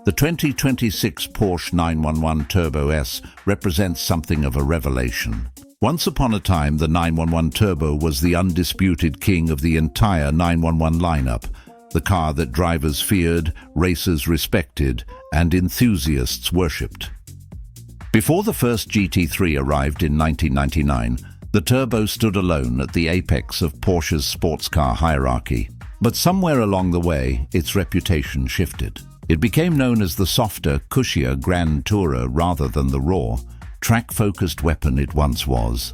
The 2026 Porsche 911 Turbo S represents something of a revelation. Once upon a time, the 911 Turbo was the undisputed king of the entire 911 lineup, the car that drivers feared, racers respected, and enthusiasts worshipped. Before the first GT3 arrived in 1999, the Turbo stood alone at the apex of Porsche's sports car hierarchy. But somewhere along the way, its reputation shifted. It became known as the softer, cushier Grand Tourer rather than the raw, track-focused weapon it once was.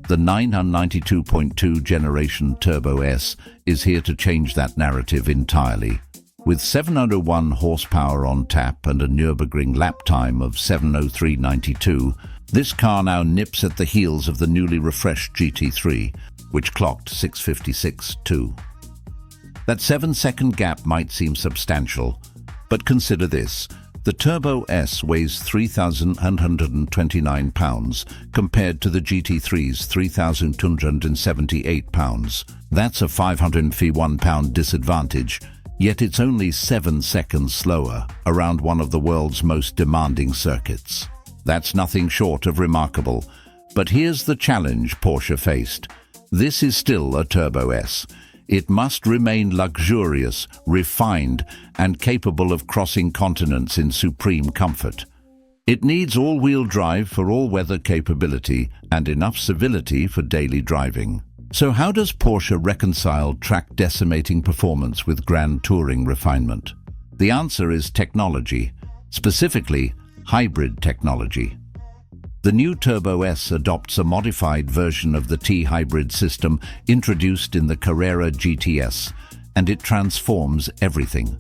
The 992.2 generation Turbo S is here to change that narrative entirely. With 701 horsepower on tap and a Nürburgring lap time of 7:03.92, this car now nips at the heels of the newly refreshed GT3, which clocked 6:56.2. That 7-second gap might seem substantial, but consider this. The Turbo S weighs 3,129 pounds compared to the GT3's 3,278 pounds. That's a 551 pound disadvantage, yet it's only 7 seconds slower around one of the world's most demanding circuits. That's nothing short of remarkable. But here's the challenge Porsche faced. This is still a Turbo S. It must remain luxurious, refined, and capable of crossing continents in supreme comfort. It needs all-wheel drive for all-weather capability and enough civility for daily driving. So how does Porsche reconcile track-decimating performance with grand touring refinement? The answer is technology, specifically hybrid technology. The new Turbo S adopts a modified version of the T-hybrid system introduced in the Carrera GTS, and it transforms everything.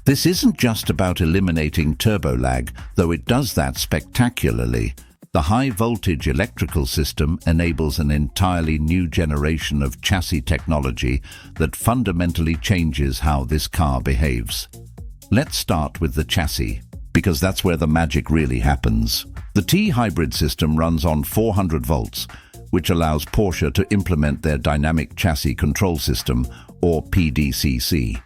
This isn't just about eliminating turbo lag, though it does that spectacularly. The high-voltage electrical system enables an entirely new generation of chassis technology that fundamentally changes how this car behaves. Let's start with the chassis, because that's where the magic really happens. The T-hybrid system runs on 400 volts, which allows Porsche to implement their dynamic chassis control system, or PDCC.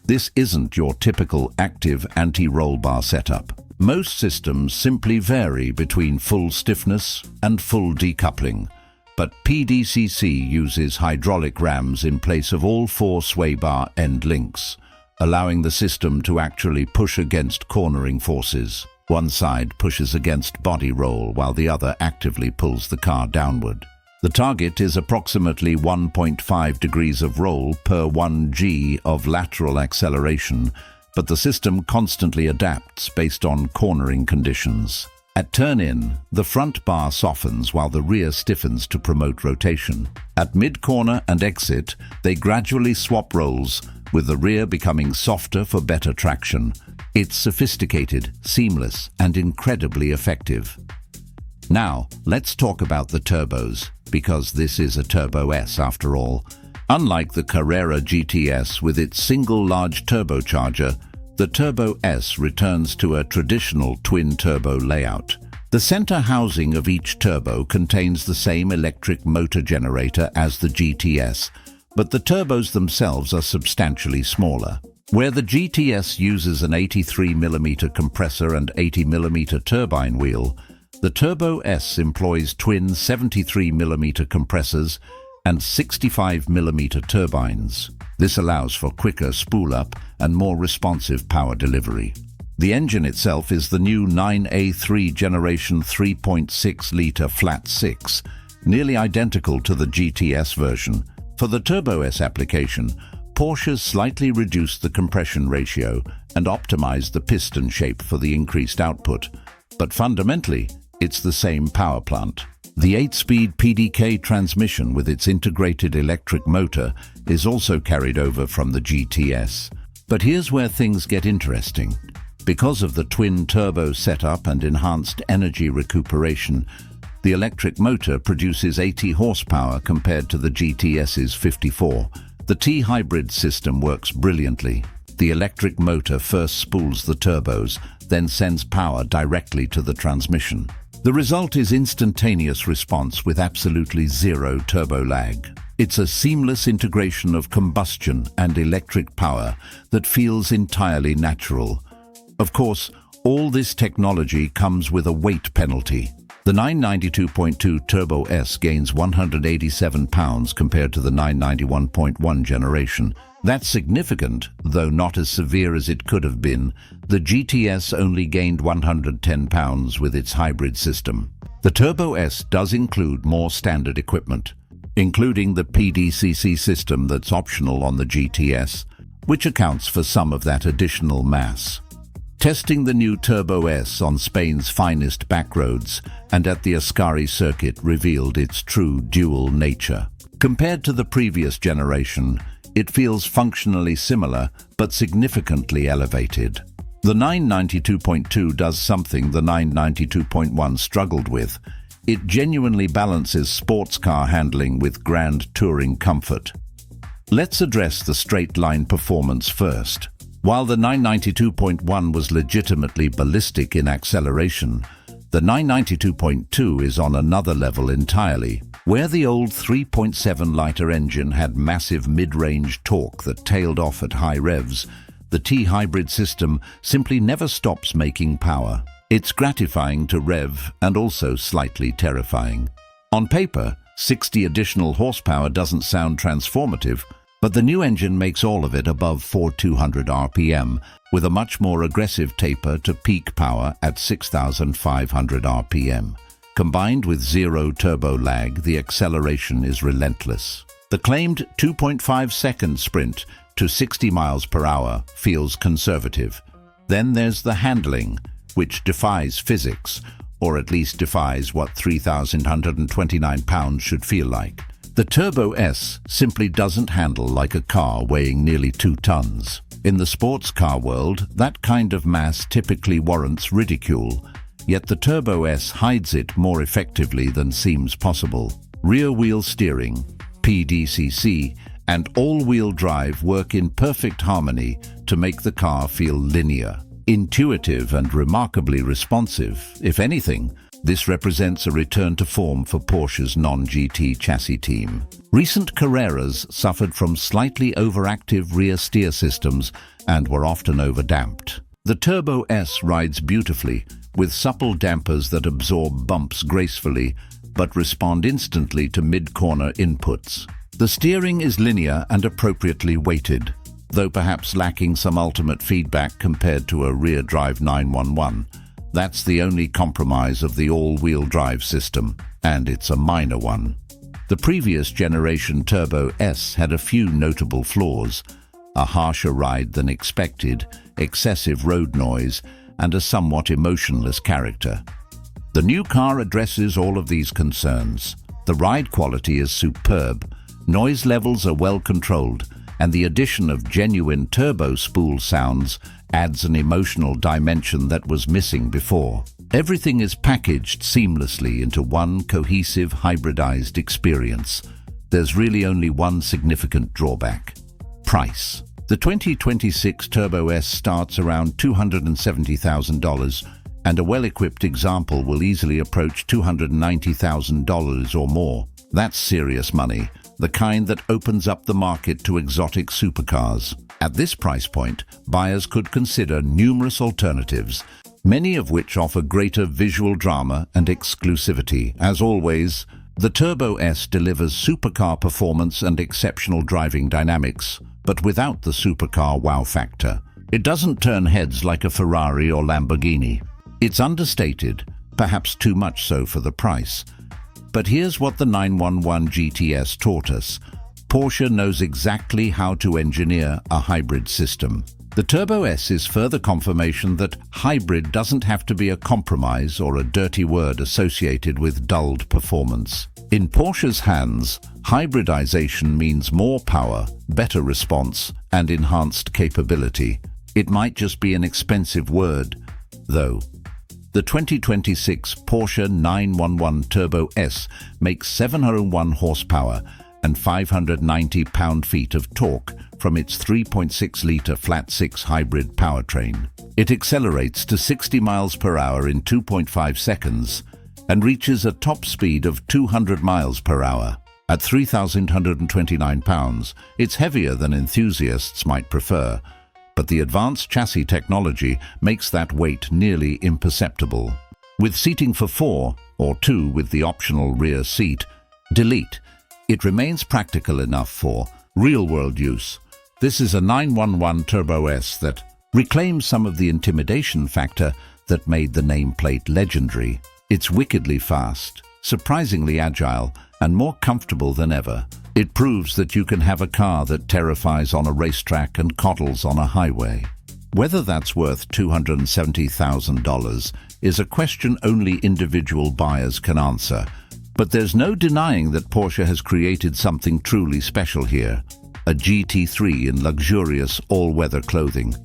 This isn't your typical active anti-roll bar setup. Most systems simply vary between full stiffness and full decoupling, but PDCC uses hydraulic rams in place of all 4 sway bar end links, allowing the system to actually push against cornering forces. One side pushes against body roll while the other actively pulls the car downward. The target is approximately 1.5 degrees of roll per 1 g of lateral acceleration, but the system constantly adapts based on cornering conditions. At turn-in, the front bar softens while the rear stiffens to promote rotation. At mid-corner and exit, they gradually swap roles, with the rear becoming softer for better traction. It's sophisticated, seamless, and incredibly effective. Now, let's talk about the turbos, because this is a Turbo S after all. Unlike the Carrera GTS with its single large turbocharger, the Turbo S returns to a traditional twin-turbo layout. The center housing of each turbo contains the same electric motor generator as the GTS, but the turbos themselves are substantially smaller. Where the GTS uses an 83mm compressor and 80mm turbine wheel, the Turbo S employs twin 73mm compressors and 65mm turbines. This allows for quicker spool-up and more responsive power delivery. The engine itself is the new 9A3 generation 3.6-litre flat 6, nearly identical to the GTS version. For the Turbo S application, Porsche slightly reduced the compression ratio and optimized the piston shape for the increased output, but fundamentally, it's the same power plant. The 8-speed PDK transmission with its integrated electric motor is also carried over from the GTS. But here's where things get interesting. Because of the twin-turbo setup and enhanced energy recuperation, the electric motor produces 80 horsepower compared to the GTS's 54. The T-hybrid system works brilliantly. The electric motor first spools the turbos, then sends power directly to the transmission. The result is instantaneous response with absolutely zero turbo lag. It's a seamless integration of combustion and electric power that feels entirely natural. Of course, all this technology comes with a weight penalty. The 992.2 Turbo S gains 187 pounds compared to the 991.1 generation. That's significant, though not as severe as it could have been. The GTS only gained 110 pounds with its hybrid system. The Turbo S does include more standard equipment, including the PDCC system that's optional on the GTS, which accounts for some of that additional mass. Testing the new Turbo S on Spain's finest backroads and at the Ascari circuit revealed its true dual nature. Compared to the previous generation, it feels functionally similar but significantly elevated. The 992.2 does something the 992.1 struggled with. It genuinely balances sports car handling with grand touring comfort. Let's address the straight-line performance first. While the 992.1 was legitimately ballistic in acceleration, the 992.2 is on another level entirely. Where the old 3.7-liter engine had massive mid-range torque that tailed off at high revs, the T-hybrid system simply never stops making power. It's gratifying to rev and also slightly terrifying. On paper, 60 additional horsepower doesn't sound transformative, but the new engine makes all of it above 4,200 RPM, with a much more aggressive taper to peak power at 6,500 RPM. Combined with zero turbo lag, the acceleration is relentless. The claimed 2.5-second sprint to 60 miles per hour feels conservative. Then there's the handling, which defies physics, or at least defies what 3,129 pounds should feel like. The Turbo S simply doesn't handle like a car weighing nearly 2 tons. In the sports car world, that kind of mass typically warrants ridicule, yet the Turbo S hides it more effectively than seems possible. Rear-wheel steering, PDCC, and all-wheel drive work in perfect harmony to make the car feel linear, intuitive, and remarkably responsive. If anything, this represents a return to form for Porsche's non-GT chassis team. Recent Carreras suffered from slightly overactive rear steer systems and were often overdamped. The Turbo S rides beautifully, with supple dampers that absorb bumps gracefully but respond instantly to mid-corner inputs. The steering is linear and appropriately weighted, though perhaps lacking some ultimate feedback compared to a rear-drive 911. That's the only compromise of the all-wheel drive system, and it's a minor one. The previous generation Turbo S had a few notable flaws: a harsher ride than expected, excessive road noise, and a somewhat emotionless character. The new car addresses all of these concerns. The ride quality is superb, noise levels are well controlled, and the addition of genuine turbo spool sounds adds an emotional dimension that was missing before. Everything is packaged seamlessly into one cohesive, hybridized experience. There's really only one significant drawback: price. The 2026 Turbo S starts around $270,000, and a well-equipped example will easily approach $290,000 or more. That's serious money, the kind that opens up the market to exotic supercars. At this price point, buyers could consider numerous alternatives, many of which offer greater visual drama and exclusivity. As always, the Turbo S delivers supercar performance and exceptional driving dynamics, but without the supercar wow factor. It doesn't turn heads like a Ferrari or Lamborghini. It's understated, perhaps too much so for the price. But here's what the 911 GTS taught us: Porsche knows exactly how to engineer a hybrid system. The Turbo S is further confirmation that hybrid doesn't have to be a compromise or a dirty word associated with dulled performance. In Porsche's hands, hybridization means more power, better response, and enhanced capability. It might just be an expensive word, though. The 2026 Porsche 911 Turbo S makes 701 horsepower and 590 pound-feet of torque from its 3.6-litre flat-six hybrid powertrain. It accelerates to 60 miles per hour in 2.5 seconds and reaches a top speed of 200 miles per hour. At 3,129 pounds, it's heavier than enthusiasts might prefer, but the advanced chassis technology makes that weight nearly imperceptible. With seating for 4, or 2 with the optional rear seat, delete. It remains practical enough for real-world use. This is a 911 Turbo S that reclaims some of the intimidation factor that made the nameplate legendary. It's wickedly fast, surprisingly agile, and more comfortable than ever. It proves that you can have a car that terrifies on a racetrack and coddles on a highway. Whether that's worth $270,000 is a question only individual buyers can answer. But there's no denying that Porsche has created something truly special here. A GT3 in luxurious all-weather clothing.